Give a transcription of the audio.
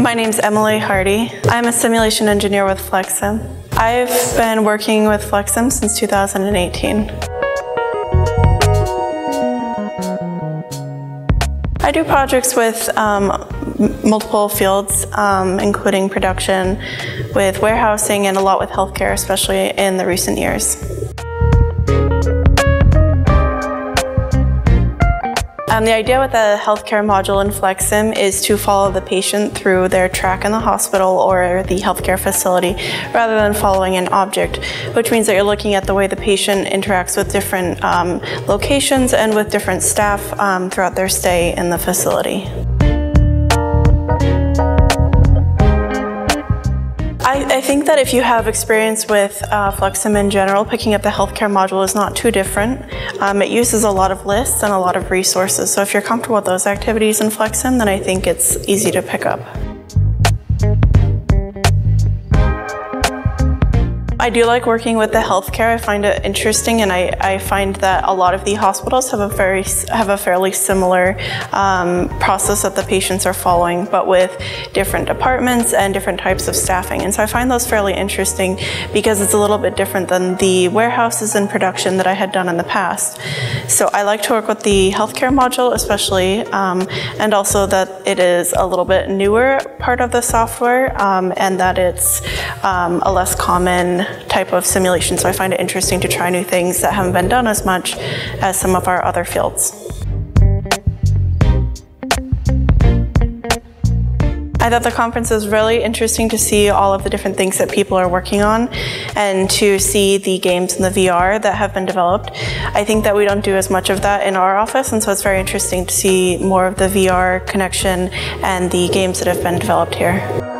My name's Emily Hardy. I'm a simulation engineer with FlexSim. I've been working with FlexSim since 2018. I do projects with multiple fields, including production, with warehousing, and a lot with healthcare, especially in the recent years. The idea with the healthcare module in FlexSim is to follow the patient through their track in the hospital or the healthcare facility rather than following an object, which means that you're looking at the way the patient interacts with different locations and with different staff throughout their stay in the facility. I think that if you have experience with FlexSim in general, picking up the healthcare module is not too different. It uses a lot of lists and a lot of resources, so if you're comfortable with those activities in FlexSim, then I think it's easy to pick up. I do like working with the healthcare. I find it interesting, and I find that a lot of the hospitals have a fairly similar process that the patients are following, but with different departments and different types of staffing. And so I find those fairly interesting because it's a little bit different than the warehouses and production that I had done in the past. So I like to work with the healthcare module especially, and also that it is a little bit newer part of the software, and that it's a less common type of simulation, so I find it interesting to try new things that haven't been done as much as some of our other fields. I thought the conference was really interesting to see all of the different things that people are working on and to see the games and the VR that have been developed. I think that we don't do as much of that in our office, and so it's very interesting to see more of the VR connection and the games that have been developed here.